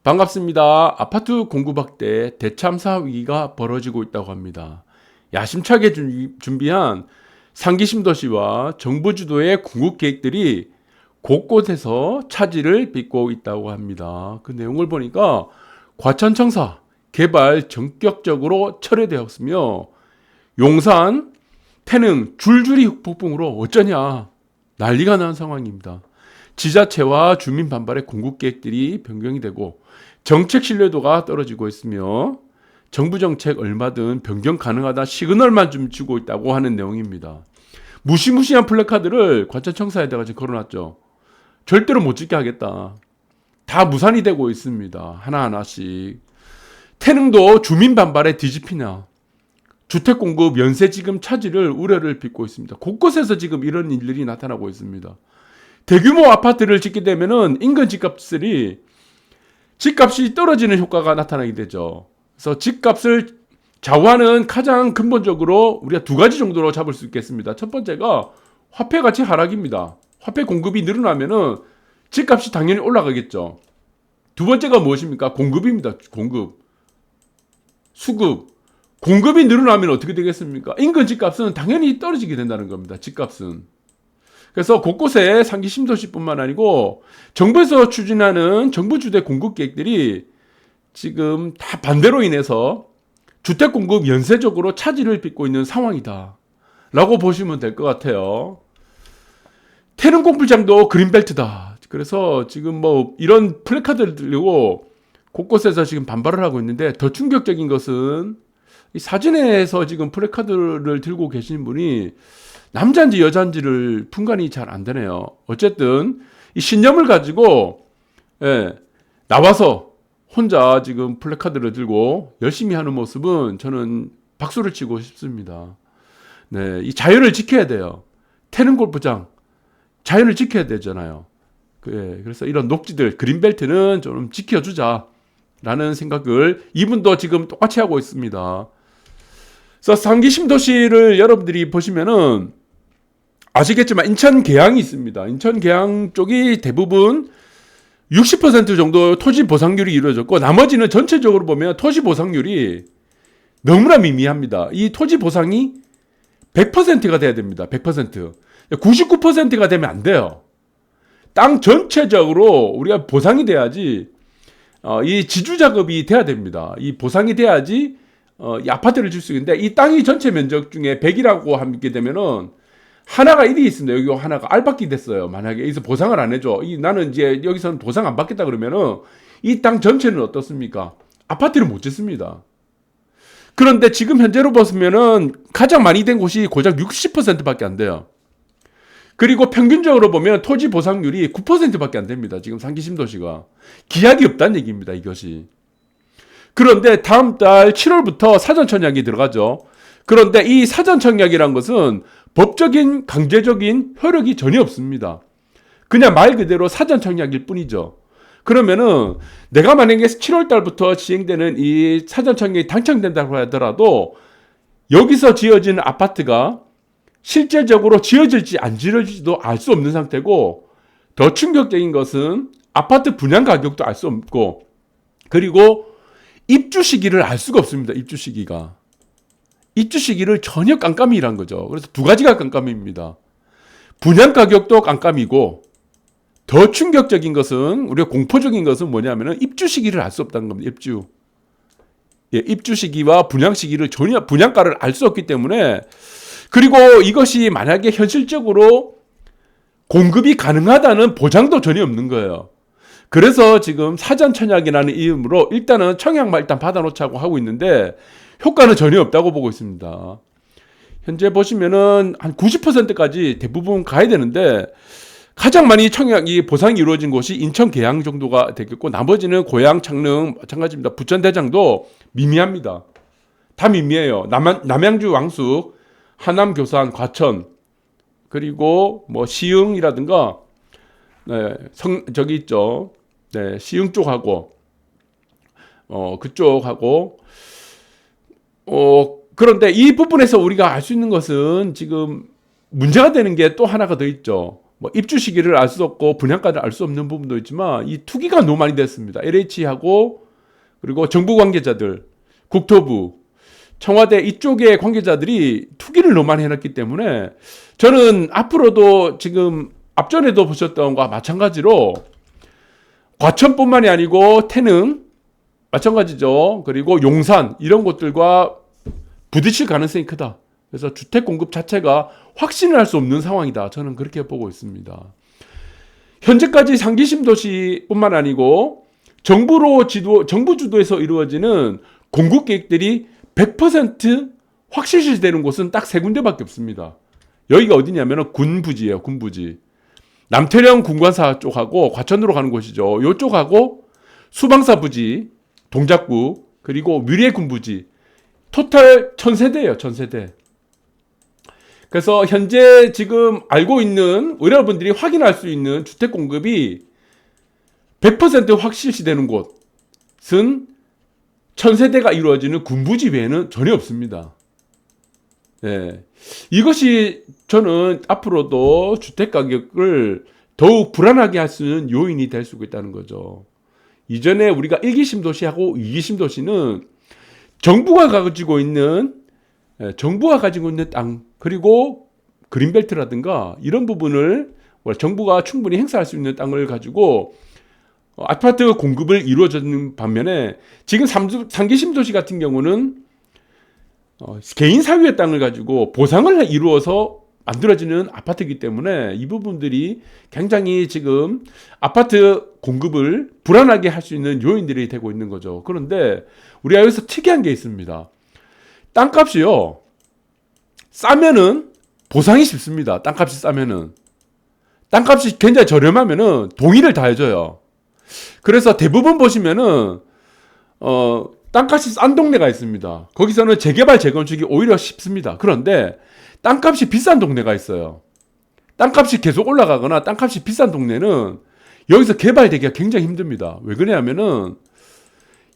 반갑습니다. 아파트 공급 확대 대참사 위기가 벌어지고 있다고 합니다. 야심차게 준비한 상기 신도시와 정부 주도의 공급 계획들이 곳곳에서 차질을 빚고 있다고 합니다. 그 내용을 보니까 과천청사 개발 전격적으로 철회되었으며 용산, 태릉 줄줄이 폭풍으로 어쩌냐 난리가 난 상황입니다. 지자체와 주민 반발의 공급 계획들이 변경이 되고 정책 신뢰도가 떨어지고 있으며 정부 정책 얼마든 변경 가능하다 시그널만 좀 주고 있다고 하는 내용입니다. 무시무시한 플래카드를 과천청사에다가 지금 걸어놨죠. 절대로 못 짓게 하겠다. 다 무산이 되고 있습니다. 하나하나씩. 태릉도 주민 반발에 뒤집히나 주택 공급 연쇄 지금 차질을 우려를 빚고 있습니다. 곳곳에서 지금 이런 일들이 나타나고 있습니다. 대규모 아파트를 짓게 되면은 인근 집값이 떨어지는 효과가 나타나게 되죠. 그래서 집값을 좌우하는 가장 근본적으로 우리가 두 가지 정도로 잡을 수 있겠습니다. 첫 번째가 화폐 가치 하락입니다. 화폐 공급이 늘어나면은 집값이 당연히 올라가겠죠. 두 번째가 무엇입니까? 공급입니다. 수급. 공급이 늘어나면 어떻게 되겠습니까? 인근 집값은 당연히 떨어지게 된다는 겁니다. 집값은. 그래서 곳곳에 상기 신도시뿐만 아니고 정부에서 추진하는 정부 주대 공급 계획들이 지금 다 반대로 인해서 주택 공급 연쇄적으로 차질을 빚고 있는 상황이다 라고 보시면 될 것 같아요. 태릉 공불장도 그린벨트다. 그래서 지금 뭐 이런 플래카드를 들고 곳곳에서 지금 반발을 하고 있는데 더 충격적인 것은 이 사진에서 지금 플래카드를 들고 계신 분이 남자인지 여자인지를 분간이 잘 안 되네요. 어쨌든 이 신념을 가지고 나와서 혼자 지금 플래카드를 들고 열심히 하는 모습은 저는 박수를 치고 싶습니다. 네, 이 자연을 지켜야 돼요. 태릉 골프장 자연을 지켜야 되잖아요. 그래서 이런 녹지들 그린벨트는 좀 지켜주자라는 생각을 이분도 지금 똑같이 하고 있습니다. 그래서 상기 신도시를 여러분들이 보시면은 아시겠지만 인천 계양이 있습니다. 인천 계양 쪽이 대부분 60% 정도 토지 보상률이 이루어졌고 나머지는 전체적으로 보면 토지 보상률이 너무나 미미합니다. 이 토지 보상이 100%가 돼야 됩니다. 100%. 99%가 되면 안 돼요. 땅 전체적으로 우리가 보상이 돼야지 이 지주 작업이 돼야 됩니다. 이 보상이 돼야지 이 아파트를 질 수 있는데 이 땅이 전체 면적 중에 100이라고 하게 되면은 하나가 1이 있습니다. 여기 하나가 알박기 됐어요. 만약에 여기서 보상을 안 해줘. 나는 이제 여기서는 보상 안 받겠다 그러면은 이 땅 전체는 어떻습니까? 아파트를 못 짓습니다. 그런데 지금 현재로 보시면은 가장 많이 된 곳이 고작 60%밖에 안 돼요. 그리고 평균적으로 보면 토지 보상률이 9%밖에 안 됩니다. 지금 상기 신도시가. 기약이 없다는 얘기입니다. 이것이. 그런데 다음 달 7월부터 사전청약이 들어가죠. 그런데 이 사전청약이란 것은 법적인 강제적인 효력이 전혀 없습니다. 그냥 말 그대로 사전청약일 뿐이죠. 그러면은 내가 만약에 7월 달부터 시행되는 이 사전청약이 당첨된다고 하더라도 여기서 지어진 아파트가 실제적으로 지어질지 안 지어질지도 알 수 없는 상태고 더 충격적인 것은 아파트 분양 가격도 알 수 없고 그리고 입주 시기를 알 수가 없습니다. 입주 시기를 전혀 깜깜이란 거죠. 그래서 두 가지가 깜깜입니다. 분양 가격도 깜깜이고 더 충격적인 것은 우리가 공포적인 것은 뭐냐면은 입주 시기를 알 수 없다는 겁니다. 입주 시기와 분양 시기를 전혀 분양가를 알 수 없기 때문에 그리고 이것이 만약에 현실적으로 공급이 가능하다는 보장도 전혀 없는 거예요. 그래서 지금 사전청약이라는 이름으로 일단은 청약만 일단 받아놓자고 하고 있는데 효과는 전혀 없다고 보고 있습니다. 현재 보시면은 한 90%까지 대부분 가야 되는데 가장 많이 청약이 보상이 이루어진 곳이 인천 계양 정도가 되겠고 나머지는 고양, 창릉 마찬가지입니다. 부천 대장도 미미합니다. 다 미미해요. 남양주 왕숙, 하남 교산, 과천 그리고 뭐 시흥이라든가 저기 있죠. 시흥 쪽하고 그쪽하고 그런데 이 부분에서 우리가 알 수 있는 것은 지금 문제가 되는 게 또 하나가 더 있죠. 뭐 입주 시기를 알 수 없고 분양가를 알 수 없는 부분도 있지만 이 투기가 너무 많이 됐습니다. LH하고 그리고 정부 관계자들, 국토부, 청와대 이쪽의 관계자들이 투기를 너무 많이 해놨기 때문에 저는 앞으로도 지금 앞전에도 보셨던 것과 마찬가지로 과천뿐만이 아니고 태릉 마찬가지죠. 그리고 용산 이런 곳들과 부딪힐 가능성이 크다. 그래서 주택 공급 자체가 확신을 할 수 없는 상황이다. 저는 그렇게 보고 있습니다. 현재까지 상기 신도시뿐만 아니고 정부 주도에서 이루어지는 공급 계획들이 100% 확실시되는 곳은 딱 세 군데밖에 없습니다. 여기가 어디냐면 군부지예요. 군부지. 남태령 군관사 쪽하고 과천으로 가는 곳이죠. 이쪽하고 수방사 부지, 동작구, 그리고 미래 군부지. 토탈 1000세대예요. 1000세대. 그래서 현재 지금 알고 있는 여러분들이 확인할 수 있는 주택 공급이 100% 확실시되는 곳은 1000세대가 이루어지는 군부지 외에는 전혀 없습니다. 네. 이것이 저는 앞으로도 주택 가격을 더욱 불안하게 할 수 있는 요인이 될 수 있다는 거죠. 이전에 우리가 1기 신도시하고 2기 신도시는 정부가 가지고 있는 땅, 그리고 그린벨트라든가 이런 부분을 정부가 충분히 행사할 수 있는 땅을 가지고 아파트 공급을 이루어지는 반면에 지금 3기 신도시 같은 경우는 개인 사유의 땅을 가지고 보상을 이루어서 만들어지는 아파트이기 때문에 이 부분들이 굉장히 지금 아파트 공급을 불안하게 할 수 있는 요인들이 되고 있는 거죠. 그런데 우리가 여기서 특이한 게 있습니다. 땅값이요. 싸면은 보상이 쉽습니다. 땅값이 싸면은. 땅값이 굉장히 저렴하면은 동의를 다 해줘요. 그래서 대부분 보시면은 땅값이 싼 동네가 있습니다. 거기서는 재개발 재건축이 오히려 쉽습니다. 그런데 땅값이 비싼 동네가 있어요. 땅값이 계속 올라가거나 땅값이 비싼 동네는 여기서 개발되기가 굉장히 힘듭니다. 왜 그러냐면은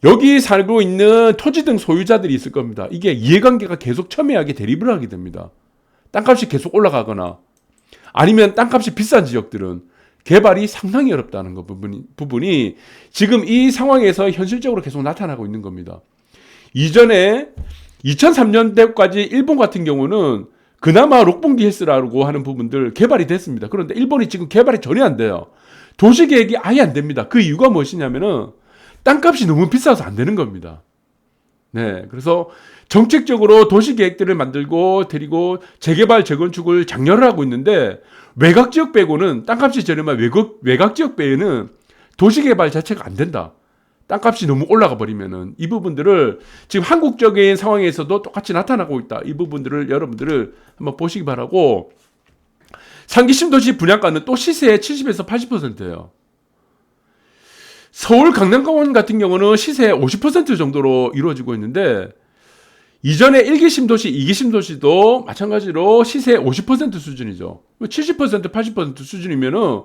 여기 살고 있는 토지 등 소유자들이 있을 겁니다. 이게 이해관계가 계속 첨예하게 대립을 하게 됩니다. 땅값이 계속 올라가거나 아니면 땅값이 비싼 지역들은 개발이 상당히 어렵다는 부분이 지금 이 상황에서 현실적으로 계속 나타나고 있는 겁니다. 이전에 2003년대까지 일본 같은 경우는 그나마 록봉기 헬스라고 하는 부분들 개발이 됐습니다. 그런데 일본이 지금 개발이 전혀 안 돼요. 도시계획이 아예 안 됩니다. 그 이유가 무엇이냐면은 땅값이 너무 비싸서 안 되는 겁니다. 네, 그래서 정책적으로 도시계획들을 만들고 드리고 재개발 재건축을 장려를 하고 있는데 외곽 지역 빼고는 땅값이 저렴한 외곽 지역 빼에는 도시개발 자체가 안 된다. 땅값이 너무 올라가 버리면은 이 부분들을 지금 한국적인 상황에서도 똑같이 나타나고 있다. 이 부분들을 여러분들을 한번 보시기 바라고 상기 신도시 분양가는 또 시세의 70에서 80%예요. 서울 강남권 같은 경우는 시세의 50% 정도로 이루어지고 있는데 이전에 1기 신도시, 2기 신도시도 마찬가지로 시세의 50% 수준이죠. 70%, 80% 수준이면은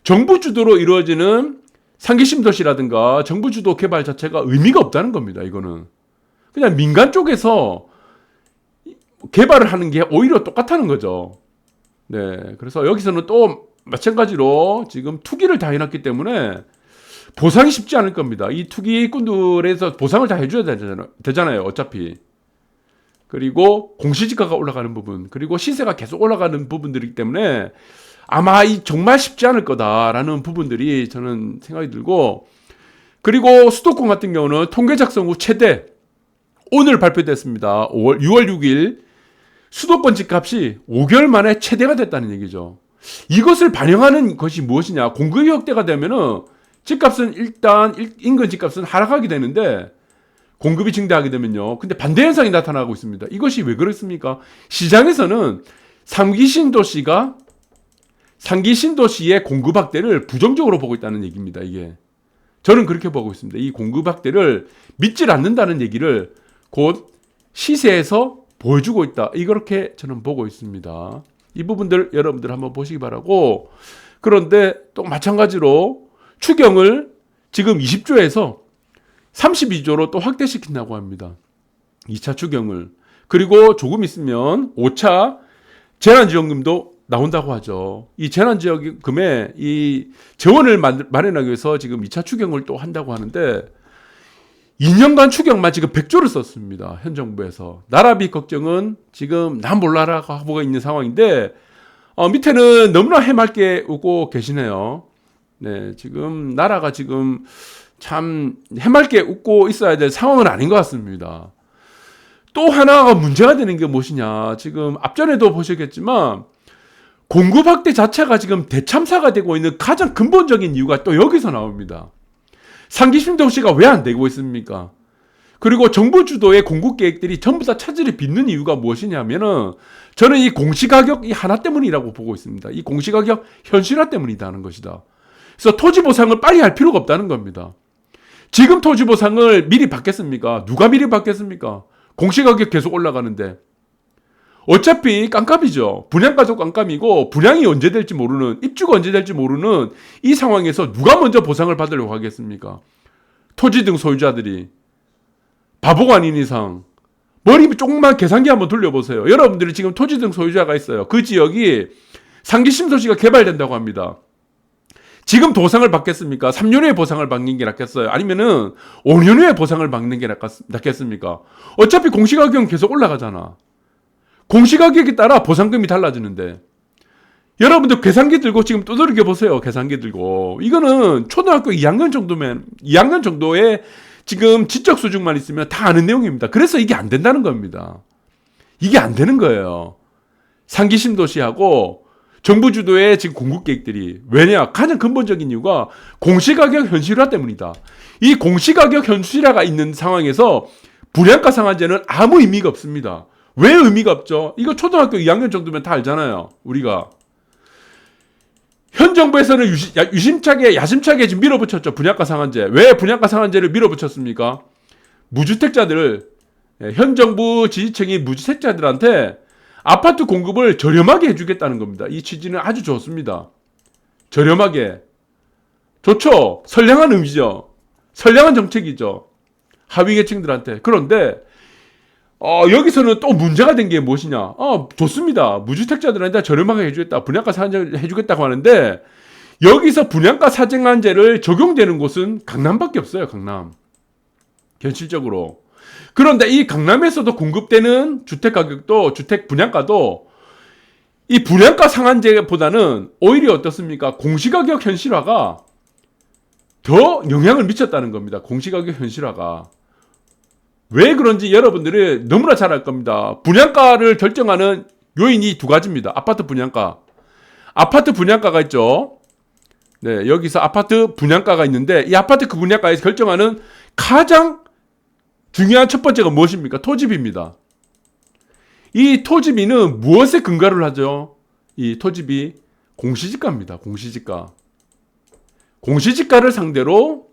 정부 주도로 이루어지는 상기 신도시라든가 정부 주도 개발 자체가 의미가 없다는 겁니다. 이거는 그냥 민간 쪽에서 개발을 하는 게 오히려 똑같다는 거죠. 네, 그래서 여기서는 또 마찬가지로 지금 투기를 다 해놨기 때문에 보상이 쉽지 않을 겁니다. 이 투기꾼들에서 보상을 다 해줘야 되잖아요. 어차피. 그리고 공시지가가 올라가는 부분, 그리고 시세가 계속 올라가는 부분들이기 때문에 아마 정말 쉽지 않을 거다라는 부분들이 저는 생각이 들고, 그리고 수도권 같은 경우는 통계 작성 후 최대 오늘 발표됐습니다. 6월 6일 수도권 집값이 5개월 만에 최대가 됐다는 얘기죠. 이것을 반영하는 것이 무엇이냐? 공급이 확대가 되면은 집값은 일단 인근 집값은 하락하게 되는데 공급이 증대하게 되면요. 근데 반대 현상이 나타나고 있습니다. 이것이 왜 그렇습니까? 시장에서는 상기 신도시의 공급 확대를 부정적으로 보고 있다는 얘기입니다. 이게 저는 그렇게 보고 있습니다. 이 공급 확대를 믿질 않는다는 얘기를 곧 시세에서 보여주고 있다. 이렇게 저는 보고 있습니다. 이 부분들 여러분들 한번 보시기 바라고, 그런데 또 마찬가지로 추경을 지금 20조에서 32조로 또 확대시킨다고 합니다. 2차 추경을. 그리고 조금 있으면 5차 재난지원금도 나온다고 하죠. 이 재난지원금에 이 재원을 마련하기 위해서 지금 2차 추경을 또 한다고 하는데 2년간 추경만 지금 100조를 썼습니다. 현 정부에서. 나라비 걱정은 지금 난 몰라라고 하고 있는 상황인데 밑에는 너무나 해맑게 웃고 계시네요. 네, 지금 나라가 지금 참 해맑게 웃고 있어야 될 상황은 아닌 것 같습니다. 또 하나가 문제가 되는 게 무엇이냐. 지금 앞전에도 보셨겠지만 공급 확대 자체가 지금 대참사가 되고 있는 가장 근본적인 이유가 또 여기서 나옵니다. 상기 신도시가 왜 안 되고 있습니까? 그리고 정부 주도의 공급 계획들이 전부 다 차질이 빚는 이유가 무엇이냐면은 저는 이 공시가격 이 하나 때문이라고 보고 있습니다. 이 공시가격 현실화 때문이라는 것이다. 그래서 토지 보상을 빨리 할 필요가 없다는 겁니다. 지금 토지 보상을 미리 받겠습니까? 누가 미리 받겠습니까? 공시가격 계속 올라가는데 어차피 깜깜이죠. 분양가도 깜깜이고 분양이 언제 될지 모르는, 입주가 언제 될지 모르는 이 상황에서 누가 먼저 보상을 받으려고 하겠습니까? 토지 등 소유자들이. 바보가 아닌 이상 머리 조금만 계산기 한번 돌려보세요. 여러분들이 지금 토지 등 소유자가 있어요. 그 지역이 상기 신도시가 개발된다고 합니다. 지금 보상을 받겠습니까? 3년 후에 보상을 받는 게 낫겠어요? 아니면은 5년 후에 보상을 받는 게 낫겠습니까? 어차피 공시가격은 계속 올라가잖아. 공시가격에 따라 보상금이 달라지는데 여러분들 계산기 들고 지금 두드려 보세요. 계산기 들고. 이거는 초등학교 2학년 정도면 2학년 정도의 지금 지적 수준만 있으면 다 아는 내용입니다. 그래서 이게 안 된다는 겁니다. 이게 안 되는 거예요. 상기 신도시하고 정부 주도의 지금 공급 계획들이. 왜냐? 가장 근본적인 이유가 공시가격 현실화 때문이다. 이 공시가격 현실화가 있는 상황에서 분양가 상한제는 아무 의미가 없습니다. 왜 의미가 없죠? 이거 초등학교 2학년 정도면 다 알잖아요. 우리가. 현 정부에서는 야심차게 지금 밀어붙였죠. 분양가 상한제. 왜 분양가 상한제를 밀어붙였습니까? 무주택자들, 현 정부 지지층이 무주택자들한테 아파트 공급을 저렴하게 해주겠다는 겁니다. 이 취지는 아주 좋습니다. 저렴하게. 좋죠. 선량한 의미죠. 선량한 정책이죠. 하위 계층들한테. 그런데 여기서는 또 문제가 된 게 무엇이냐. 좋습니다. 무주택자들한테 저렴하게 해주겠다. 분양가 상한제를 해주겠다고 하는데 여기서 분양가 상한제를 적용되는 곳은 강남밖에 없어요. 강남. 현실적으로. 그런데 이 강남에서도 공급되는 주택 가격도, 주택 분양가도 이 분양가 상한제보다는 오히려 어떻습니까? 공시가격 현실화가 더 영향을 미쳤다는 겁니다. 공시가격 현실화가. 왜 그런지 여러분들이 너무나 잘 알 겁니다. 분양가를 결정하는 요인이 두 가지입니다. 아파트 분양가. 아파트 분양가가 있죠. 네, 여기서 아파트 분양가가 있는데 이 아파트 그 분양가에서 결정하는 가장 중요한 첫 번째가 무엇입니까? 토지비입니다. 이 토지비는 무엇에 근거를 하죠? 이 토지비 공시지가입니다. 공시지가. 공시지가를 상대로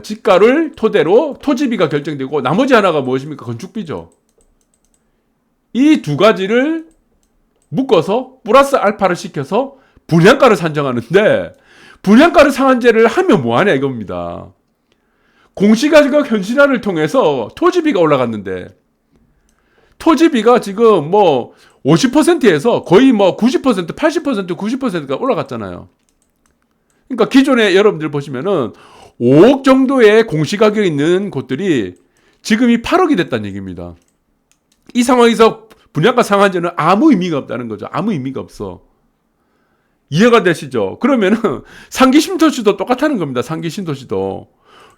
지가를 토대로 토지비가 결정되고 나머지 하나가 무엇입니까? 건축비죠. 이 두 가지를 묶어서 플러스 알파를 시켜서 분양가를 산정하는데 분양가를 상한제를 하면 뭐하냐 이겁니다. 공시가격 현실화를 통해서 토지비가 올라갔는데 토지비가 지금 뭐 50%에서 거의 뭐 90%, 80%, 90%가 올라갔잖아요. 그러니까 기존에 여러분들 보시면은 5억 정도의 공시가격이 있는 곳들이 지금이 8억이 됐다는 얘기입니다. 이 상황에서 분양가 상한제는 아무 의미가 없다는 거죠. 아무 의미가 없어. 이해가 되시죠? 그러면은 상기 신도시도 똑같다는 겁니다. 상기 신도시도.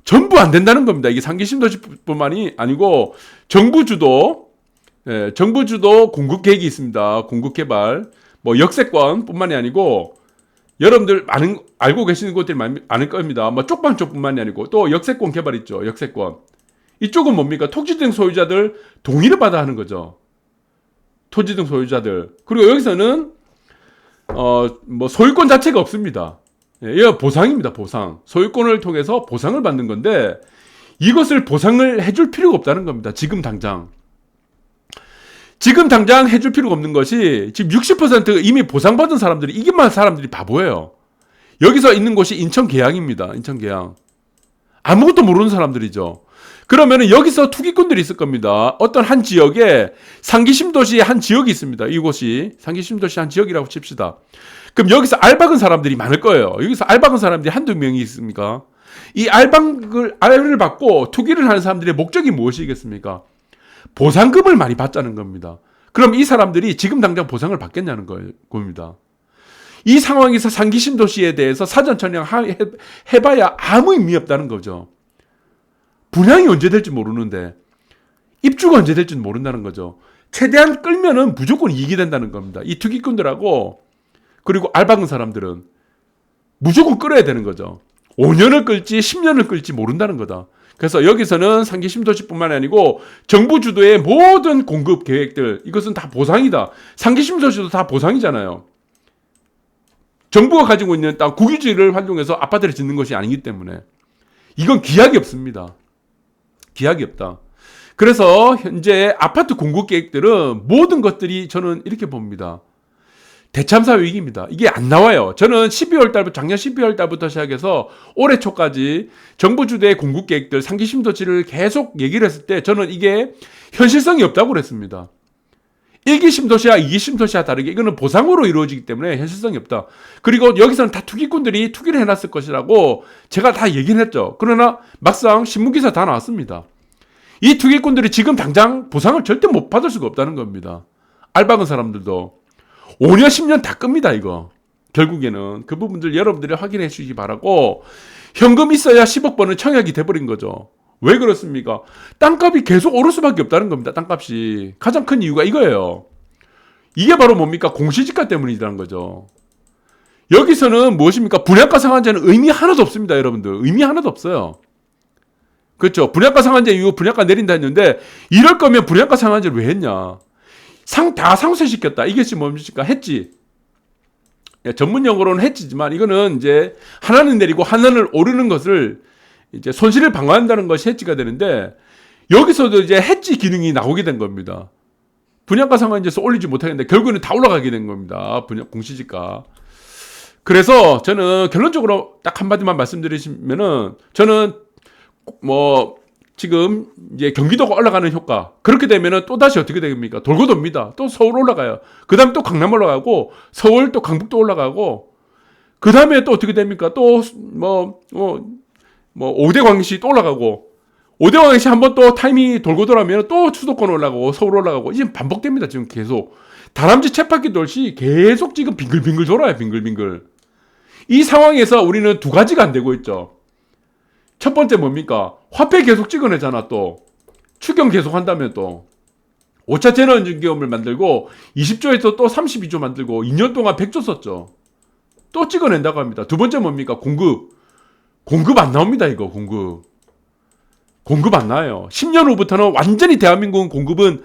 전부 안 된다는 겁니다. 이게 상기 신도시뿐만이 아니고 정부 주도 공급 계획이 있습니다. 공급 개발. 뭐 역세권뿐만이 아니고 여러분들 알고 계시는 곳들이 많을 겁니다. 뭐 쪽방쪽뿐만이 아니고 또 역세권 개발 있죠. 역세권. 이쪽은 뭡니까? 토지 등 소유자들 동의를 받아 하는 거죠. 토지 등 소유자들. 그리고 여기서는 뭐 소유권 자체가 없습니다. 이거 보상입니다. 보상. 소유권을 통해서 보상을 받는 건데 이것을 보상을 해줄 필요가 없다는 겁니다. 지금 당장 해줄 필요가 없는 것이 지금 60% 이미 보상받은 사람들이 이게만 사람들이 바보예요. 여기서 있는 곳이 인천 계양입니다. 인천 계양. 아무것도 모르는 사람들이죠. 그러면은 여기서 투기꾼들이 있을 겁니다. 어떤 한 지역에 상기심도시의 한 지역이 있습니다. 이곳이 상기심도시 한 지역이라고 칩시다. 그럼 여기서 알박은 사람들이 많을 거예요. 여기서 알박은 사람들이 한두 명이 있습니까? 이 알을 받고 투기를 하는 사람들의 목적이 무엇이겠습니까? 보상금을 많이 받자는 겁니다. 그럼 이 사람들이 지금 당장 보상을 받겠냐는 겁니다. 이 상황에서 상기심도시에 대해서 사전 청약해봐야 아무 의미 없다는 거죠. 분양이 언제 될지 모르는데 입주가 언제 될지 모른다는 거죠. 최대한 끌면은 무조건 이익이 된다는 겁니다. 이 투기꾼들하고 그리고 알박은 사람들은 무조건 끌어야 되는 거죠. 5년을 끌지 10년을 끌지 모른다는 거다. 그래서 여기서는 상기심도시뿐만 아니고 정부 주도의 모든 공급 계획들 이것은 다 보상이다. 상기심도시도 다 보상이잖아요. 정부가 가지고 있는 땅 국유지를 활용해서 아파트를 짓는 것이 아니기 때문에 이건 기약이 없습니다. 기약이 없다. 그래서 현재 아파트 공급 계획들은 모든 것들이 저는 이렇게 봅니다. 대참사 위기입니다. 이게 안 나와요. 저는 작년 12월 달부터 시작해서 올해 초까지 정부 주도의 공급 계획들, 상기심도시를 계속 얘기를 했을 때 저는 이게 현실성이 없다고 그랬습니다. 1기 심도시와 2기 심도시와 다르게 이거는 보상으로 이루어지기 때문에 현실성이 없다. 그리고 여기서는 다 투기꾼들이 투기를 해놨을 것이라고 제가 다 얘기를 했죠. 그러나 막상 신문기사 다 나왔습니다. 이 투기꾼들이 지금 당장 보상을 절대 못 받을 수가 없다는 겁니다. 알박은 사람들도 5년 10년 다 끕니다. 이거 결국에는 그 부분들 여러분들이 확인해 주시기 바라고 현금 있어야 10억 번은 청약이 돼버린 거죠. 왜 그렇습니까? 땅값이 계속 오를 수밖에 없다는 겁니다. 땅값이 가장 큰 이유가 이거예요. 이게 바로 뭡니까? 공시지가 때문이라는 거죠. 여기서는 무엇입니까? 분양가 상한제는 의미 하나도 없습니다. 여러분들 의미 하나도 없어요. 그렇죠? 분양가 상한제 이후 분양가 내린다 했는데 이럴 거면 분양가 상한제를 왜 했냐? 다 상쇄시켰다. 이것이 뭡니까? 했지. 전문 용어로는 했지만 이거는 이제 하나는 내리고 하나는 오르는 것을 이제 손실을 방어한다는 것이 해지가 되는데 여기서도 이제 해지 기능이 나오게 된 겁니다. 분양가 상한제에서 올리지 못하겠는데 결국에는 다 올라가게 된 겁니다. 공시지가. 그래서 저는 결론적으로 딱 한마디만 말씀드리시면은 저는 지금 이제 경기도가 올라가는 효과 그렇게 되면은 또 다시 어떻게 됩니까? 돌고 돕니다. 또 서울 올라가요. 그 다음에 또 강남 올라가고 서울 또 강북도 올라가고 그 다음에 또 어떻게 됩니까? 또 5대 광역시 또 올라가고 5대 광역시 한번 또 타임이 돌고 돌아오면 또 수도권 올라가고 서울 올라가고 이제 반복됩니다. 지금 계속 다람쥐 쳇바퀴 돌시 계속 지금 빙글빙글 돌아요. 빙글빙글. 이 상황에서 우리는 두 가지가 안 되고 있죠. 첫 번째 뭡니까? 화폐 계속 찍어내잖아. 또 추경 계속 한다면 또 5차 재난기금을 만들고 20조에서 또 32조 만들고 2년 동안 100조 썼죠. 또 찍어낸다고 합니다. 두 번째 뭡니까? 공급 안 나옵니다. 이거 공급 안 나와요. 10년 후부터는 완전히 대한민국 공급은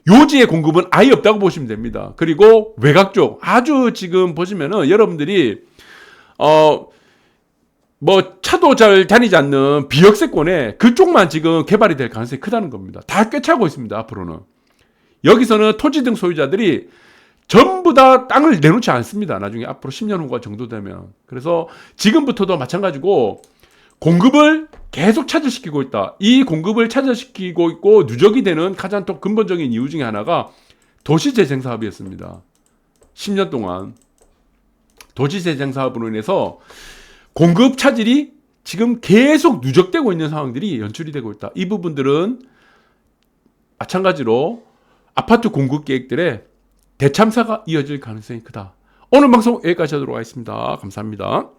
요지의 공급은 아예 없다고 보시면 됩니다. 그리고 외곽 쪽 아주 지금 보시면은 여러분들이 차도 잘 다니지 않는 비역세권에 그쪽만 지금 개발이 될 가능성이 크다는 겁니다. 다 꿰차고 있습니다. 앞으로는 여기서는 토지 등 소유자들이 전부 다 땅을 내놓지 않습니다. 나중에 앞으로 10년 후가 정도 되면. 그래서 지금부터도 마찬가지고 공급을 계속 차질시키고 있다. 이 공급을 차질시키고 있고 누적이 되는 가장 또 근본적인 이유 중에 하나가 도시재생 사업이었습니다. 10년 동안 도시재생 사업으로 인해서 공급 차질이 지금 계속 누적되고 있는 상황들이 연출이 되고 있다. 이 부분들은 마찬가지로 아파트 공급 계획들의 대참사가 이어질 가능성이 크다. 오늘 방송 여기까지 하도록 하겠습니다. 감사합니다.